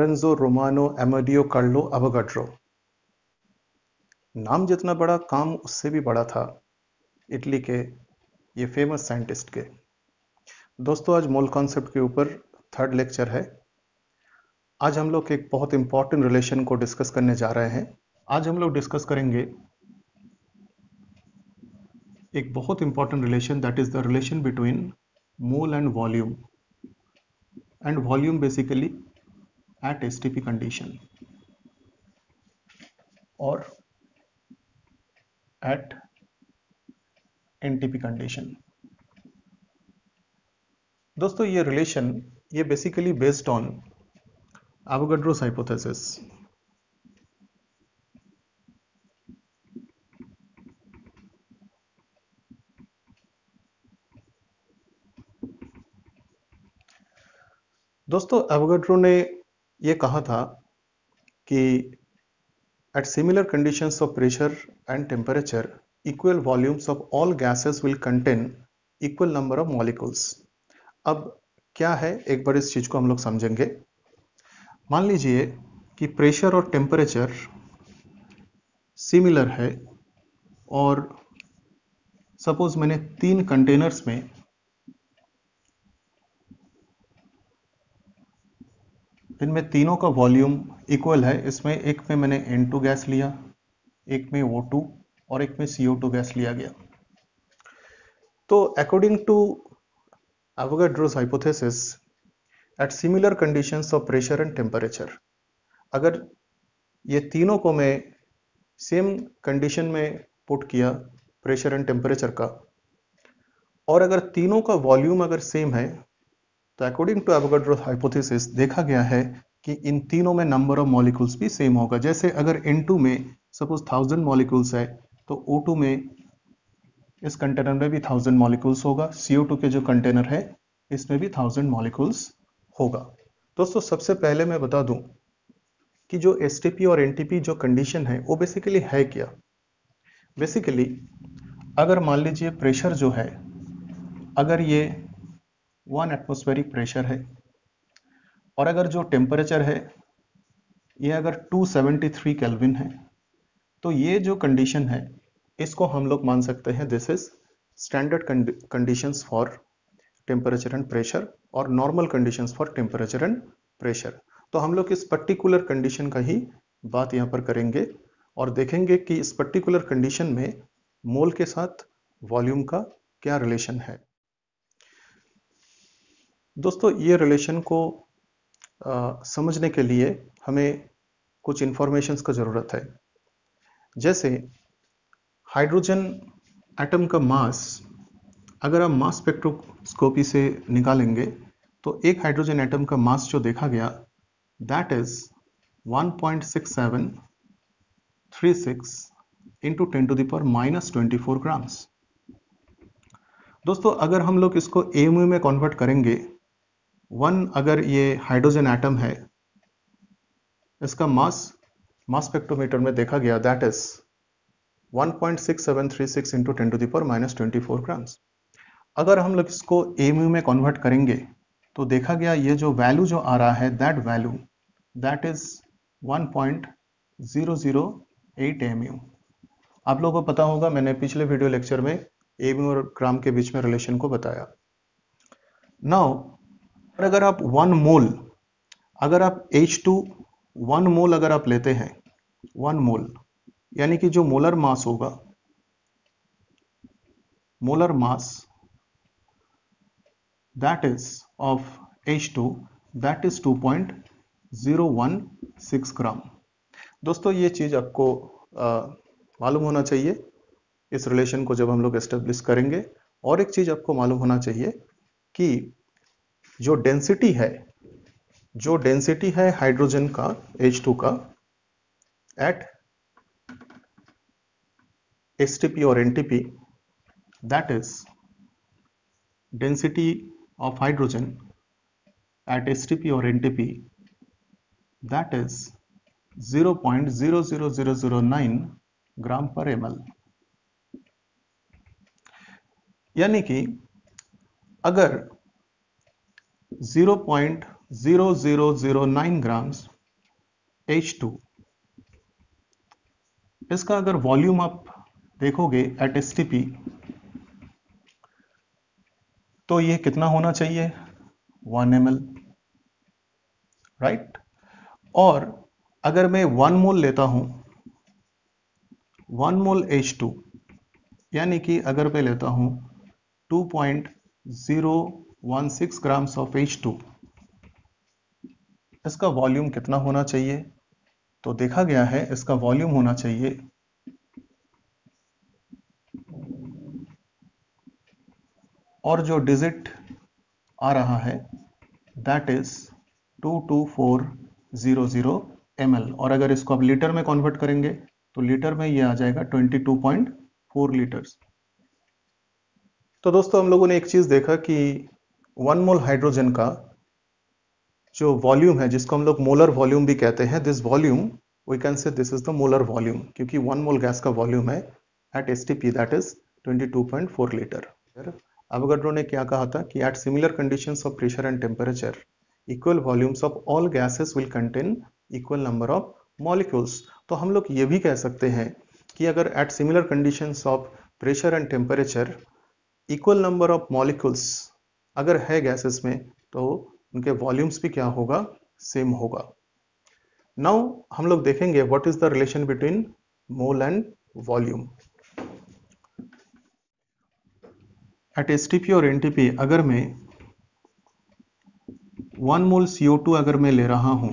Lorenzo Romano Amedeo Carlo Avogadro. नाम जितना बड़ा, काम उससे भी बड़ा था इटली के ये फेमस साइंटिस्ट के। दोस्तों, आज मोल कॉन्सेप्ट के ऊपर थर्ड लेक्चर है। आज हम लोग एक बहुत इंपॉर्टेंट रिलेशन को डिस्कस करने जा रहे हैं। आज हम लोग डिस्कस करेंगे एक बहुत important relation, that is the relation between mole and volume basically at STP condition और at NTP condition। दोस्तों, ये रिलेशन ये basically based on Avogadro's hypothesis. दोस्तों, एवोगाड्रो ने ये कहा था कि at similar conditions of pressure and temperature, equal volumes of all gases will contain equal number of molecules। अब क्या है, एक बार इस चीज को हम लोग समझेंगे। मान लीजिए कि प्रेशर और टेम्परेचर सिमिलर है और सपोज मैंने 3 कंटेनर्स में इनमें तीनों का वॉल्यूम इक्वल है। इसमें एक में मैंने N2 गैस लिया, एक में O2 और एक में CO2 गैस लिया गया। तो according to Avogadro's hypothesis, at similar conditions of pressure and temperature, अगर ये तीनों को मैं सेम कंडीशन में पुट किया प्रेशर एंड टेम्परेचर का, और अगर तीनों का वॉल्यूम अगर सेम है, तो अकॉर्डिंग टू एवोगाड्रो हाइपोथेसिस देखा गया है कि इन तीनों में नंबर ऑफ मॉलिक्यूल्स भी सेम होगा। जैसे अगर N2 में सपोज 1000 मॉलिक्यूल्स है, तो O2 में इस कंटेनर में भी 1000 मॉलिक्यूल्स होगा। CO2 के जो कंटेनर है इसमें भी 1000 मॉलिक्यूल्स होगा। दोस्तों, सबसे पहले मैं बता दूं कि जो STP और NTP जो कंडीशन है वो बेसिकली है क्या। बेसिकली अगर मान लीजिए प्रेशर जो है, अगर ये 1 एटमॉस्फेरिक प्रेशर है, और अगर जो टेम्परेचर है ये अगर 273 केल्विन है, तो ये जो कंडीशन है इसको हम लोग मान सकते हैं this is standard conditions for temperature and pressure और normal conditions for temperature and pressure. तो हम लोग इस पर्टिकुलर कंडीशन का ही बात यहाँ पर करेंगे और देखेंगे कि इस पर्टिकुलर कंडीशन में मोल के साथ वॉल्यूम का क्या रिलेशन है। दोस्तों, ये रिलेशन को समझने के लिए हमें कुछ इंफॉर्मेशंस का ज़रूरत है। जैसे हाइड्रोजन एटम का मास अगर हम मास स्पेक्ट्रोस्कोपी से निकालेंगे, तो एक हाइड्रोजन एटम का मास जो देखा गया दैट इज 1.6736 इंटू 10⁻⁻24 ग्राम्स। दोस्तों, अगर हम लोग इसको AMU में कन्वर्ट करेंगे, 1 अगर ये हाइड्रोजन एटम है, इसका मास स्पेक्ट्रोमीटर में देखा गया दैट इज 1.6736 इंटू 10⁻⁻24 ग्राम्स। अगर हम लोग इसको AMU में कन्वर्ट करेंगे, तो देखा गया ये जो वैल्यू जो आ रहा है that value that is 1.008 AMU। आप लोगों को पता होगा, मैंने पिछले वीडियो लेक्चर में AMU और ग्राम के बीच में रिलेशन को बताया। नाउ अगर आप 1 मोल, अगर आप H2 1 मोल अगर आप लेते हैं, 1 मोल यानी कि जो मोलर मास होगा, molar mass that is of H2 that is 2.016 ग्राम। दोस्तों, ये चीज आपको मालूम होना चाहिए इस रिलेशन को जब हम लोग एस्टेब्लिश करेंगे। और एक चीज आपको मालूम होना चाहिए कि जो डेंसिटी है हाइड्रोजन का H2 का एट STP और NTP, that is density of hydrogen at STP or NTP that is 0.00009 ग्राम पर ml। यानी कि अगर 0.0009 ग्राम्स H2। इसका अगर वॉल्यूम आप देखोगे एट एसटीपी तो ये कितना होना चाहिए, 1 ml, राइट। और अगर मैं 1 मोल लेता हूं, 1 मोल H2 यानी कि अगर मैं लेता हूं 2.016 ग्राम्स ऑफ H2, इसका वॉल्यूम कितना होना चाहिए? तो देखा गया है इसका वॉल्यूम होना चाहिए और जो डिजिट आ रहा है दैट इज 22400 ml, और अगर इसको आप लीटर में कन्वर्ट करेंगे तो लीटर में ये आ जाएगा 22.4 लीटर्स। तो दोस्तों हम लोगों ने एक चीज देखा कि 1 मोल हाइड्रोजन का जो वॉल्यूम है, जिसको हम लोग मोलर वॉल्यूम भी कहते हैं, this volume we can say this is the molar volume, क्योंकि 1 मोल गैस का वॉल्यूम है at STP that is 22.4 litre. Avogadro ने क्या कहा था कि at similar conditions of pressure and temperature equal volumes of all gases will contain equal number of molecules. तो हम लोग ये भी कह सकते हैं कि अगर at similar conditions of pressure and temperature equal number of molecules अगर है गैसेस में तो उनके वॉल्यूम्स भी क्या होगा, सेम होगा। नाउ हम लोग देखेंगे what is the relation between mole and volume. At STP और एनटीपी अगर मैं 1 मोल CO2 अगर मैं ले रहा हूं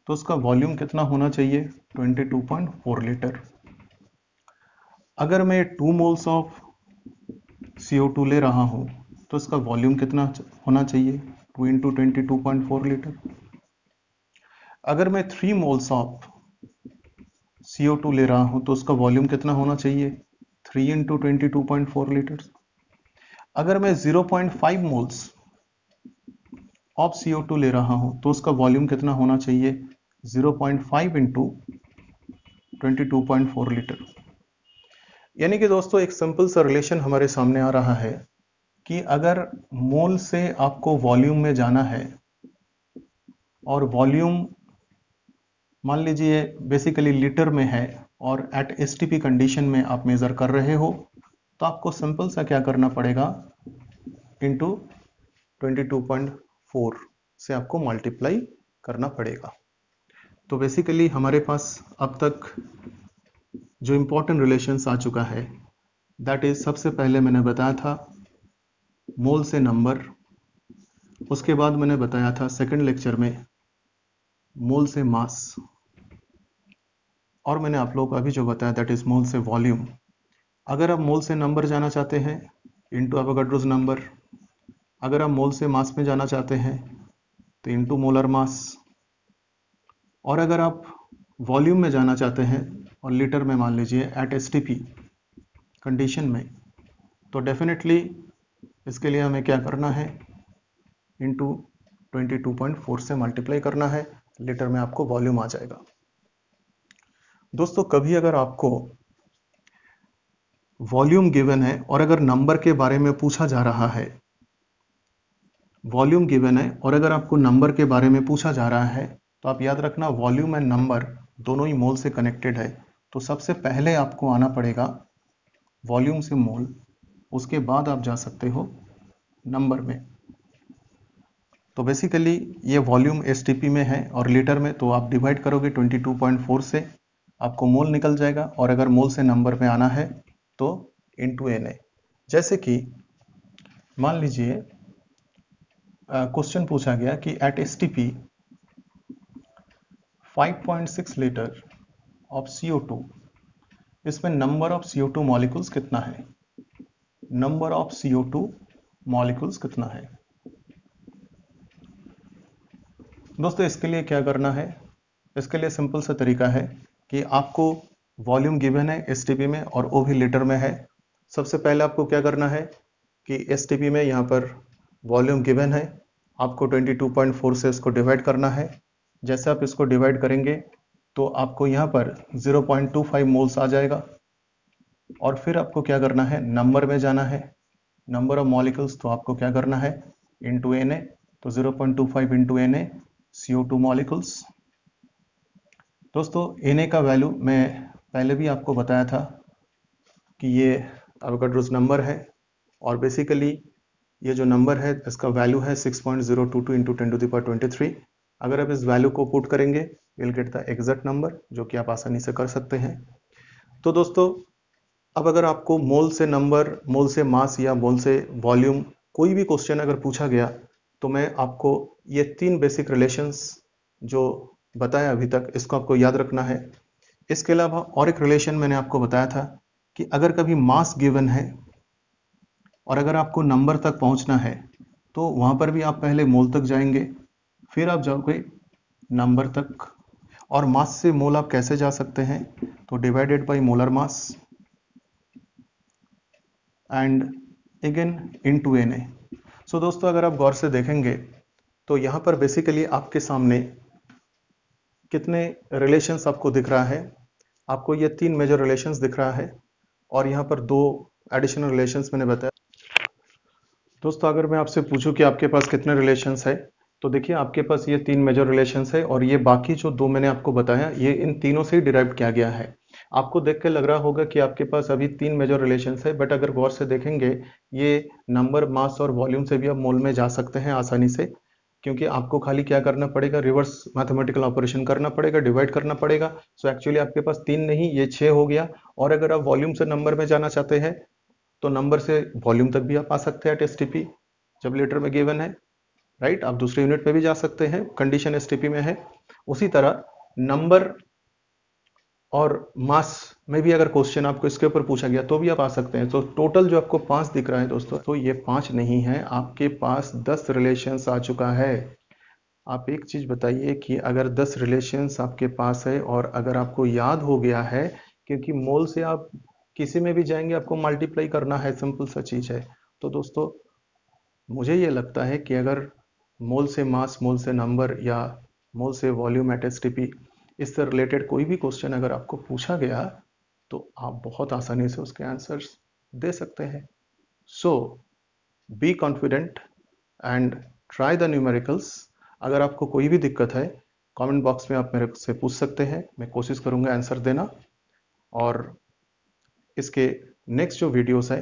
तो उसका वॉल्यूम कितना होना चाहिए, 22.4 लीटर। अगर मैं 2 मोल्स ऑफ CO2 ले रहा हूं तो इसका वॉल्यूम कितना होना चाहिए, 2 इंटू 22.4 लीटर। अगर मैं 3 मोल्स ऑफ CO2 ले रहा हूं तो उसका वॉल्यूम कितना होना चाहिए, 3 इंटू 22.4 लीटर। अगर मैं 0.5 मोल्स ऑफ CO2 ले रहा हूं तो उसका वॉल्यूम कितना होना चाहिए, 0.5 इंटू 22.4 लीटर। यानी कि दोस्तों एक सिंपल सा रिलेशन हमारे सामने आ रहा है कि अगर मोल से आपको वॉल्यूम में जाना है और वॉल्यूम मान लीजिए बेसिकली लीटर में है और एट एसटीपी कंडीशन में आप मेजर कर रहे हो, तो आपको सिंपल सा क्या करना पड़ेगा, इंटू 22.4 से आपको मल्टीप्लाई करना पड़ेगा। तो बेसिकली हमारे पास अब तक जो इंपॉर्टेंट रिलेशंस आ चुका है दैट इज, सबसे पहले मैंने बताया था मोल से नंबर, उसके बाद मैंने बताया था सेकंड लेक्चर में मोल से मास, और मैंने आप लोगों को अभी जो बताया दैट इज मोल से वॉल्यूम। अगर आप मोल से नंबर जाना चाहते हैं इंटू एवोगाड्रोस नंबर, अगर आप मोल से मास में जाना चाहते हैं तो इंटू मोलर मास, और अगर आप वॉल्यूम में जाना चाहते हैं और लीटर में मान लीजिए एट एसटीपी कंडीशन में, तो डेफिनेटली इसके लिए हमें क्या करना है, इंटू 22.4 से मल्टीप्लाई करना है, लीटर में आपको वॉल्यूम आ जाएगा। दोस्तों कभी अगर आपको वॉल्यूम गिवन है और अगर नंबर के बारे में पूछा जा रहा है, वॉल्यूम गिवन है और अगर आपको नंबर के बारे में पूछा जा रहा है, तो आप याद रखना वॉल्यूम एंड नंबर दोनों ही मोल से कनेक्टेड है। तो सबसे पहले आपको आना पड़ेगा वॉल्यूम से मोल, उसके बाद आप जा सकते हो नंबर में। तो बेसिकली ये वॉल्यूम एसटीपी में है और लीटर में, तो आप डिवाइड करोगे 22.4 से, आपको मोल निकल जाएगा, और अगर मोल से नंबर में आना है तो इंटू NA। जैसे कि मान लीजिए क्वेश्चन पूछा गया कि eight STP 5.6 litre of CO2, इसमें नंबर ऑफ CO2 मॉलिक्यूल्स कितना है, नंबर ऑफ CO2 मॉलिक्यूल्स कितना है। दोस्तों इसके लिए क्या करना है, इसके लिए सिंपल सा तरीका है कि आपको वॉल्यूम गिवन है एसटीपी में और वो भी लीटर में है। सबसे पहले आपको क्या करना है कि एसटीपी में यहाँ पर वॉल्यूम गिवन है, आपको 22.4 से इसको डिवाइड करना है। जैसे आप इसको डिवाइड करेंगे तो आपको यहाँ पर 0.25 मोल्स आ जाएगा, और फिर आपको क्या करना है, नंबर में जाना है, नंबर ऑफ मॉलिक्यूल्स, तो आपको क्या करना है इंटू NA। 22.4 इंटू 0.25 क्या तो 0.25 इंटू Na CO2 मॉलिक्यूल्स। दोस्तों Na का वैल्यू मैं पहले भी आपको बताया था कि ये एवोगाड्रोस नंबर है और बेसिकली ये जो नंबर है इसका वैल्यू है 6.022 इंटू 10⁻23। अगर आप इस वैल्यू को पुट करेंगे will get the exact number, जो कि आप आसानी से कर सकते हैं। तो दोस्तों अब अगर आपको मोल से नंबर, मोल से मास या मोल से वॉल्यूम कोई भी क्वेश्चन अगर पूछा गया तो मैं आपको ये 3 बेसिक रिलेशंस जो बताया अभी तक इसको आपको याद रखना है। इसके अलावा और एक रिलेशन मैंने आपको बताया था कि अगर कभी मास गिवन है और अगर आपको नंबर तक पहुंचना है तो वहां पर भी आप पहले मोल तक जाएंगे, फिर आप जाओगे नंबर तक। और मास से मोल आप कैसे जा सकते हैं, तो divided by molar mass and again into Na। सो दोस्तों अगर आप गौर से देखेंगे तो यहां पर बेसिकली आपके सामने कितने रिलेशंस आपको दिख रहा है। आपको ये 3 मेजर रिलेशंस दिख रहा है और यहाँ पर 2 एडिशनल रिलेशंस मैंने बताया। दोस्तों अगर मैं आपसे पूछूं कि आपके पास कितने रिलेशंस है, तो देखिए आपके पास ये 3 मेजर रिलेशंस है और ये बाकी जो 2 मैंने आपको बताया ये इन तीनों से ही डिराइव किया गया है। आपको देख के लग रहा होगा कि आपके पास अभी 3 मेजर रिलेशंस है, बट अगर गौर से देखेंगे ये नंबर, मास और वॉल्यूम से भी आप मोल में जा सकते हैं आसानी से, क्योंकि आपको खाली क्या करना पड़ेगा, रिवर्स मैथमेटिकल ऑपरेशन करना पड़ेगा, डिवाइड करना पड़ेगा। सो एक्चुअली आपके पास 3 नहीं ये 6 हो गया। और अगर आप वॉल्यूम से नंबर में जाना चाहते हैं तो नंबर से वॉल्यूम तक भी आप आ सकते हैं एट एसटीपी जब लीटर में गिवन है, राइट। आप दूसरे यूनिट पे भी जा सकते हैं, कंडीशन एसटीपी में है। उसी तरह नंबर और मास में भी अगर क्वेश्चन आपको इसके ऊपर पूछा गया तो भी आप आ सकते हैं। तो टोटल जो आपको 5 दिख रहा है दोस्तों, तो ये 5 नहीं है, आपके पास 10 रिलेशंस आ चुका है। आप एक चीज बताइए कि अगर 10 रिलेशंस आपके पास है और अगर आपको याद हो गया है, क्योंकि मोल से आप किसी में भी जाएंगे आपको मल्टीप्लाई करना है, सिंपल सा चीज है। तो दोस्तों मुझे ये लगता है कि अगर मोल से मास, मोल से नंबर या मोल से वॉल्यूम एट एसटीपी इससे रिलेटेड कोई भी क्वेश्चन अगर आपको पूछा गया तो आप बहुत आसानी से उसके आंसर्स दे सकते हैं। So be confident and try the numericals. अगर आपको कोई भी दिक्कत है कमेंट बॉक्स में आप मेरे से पूछ सकते हैं, मैं कोशिश करूंगा आंसर देना। और इसके नेक्स्ट जो वीडियोस है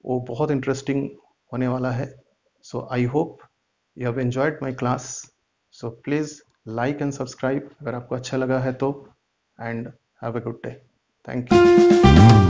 वो बहुत इंटरेस्टिंग होने वाला है। So I hope you have enjoyed my class. So please like and subscribe अगर आपको अच्छा लगा है तो, and have a good day. Thank you.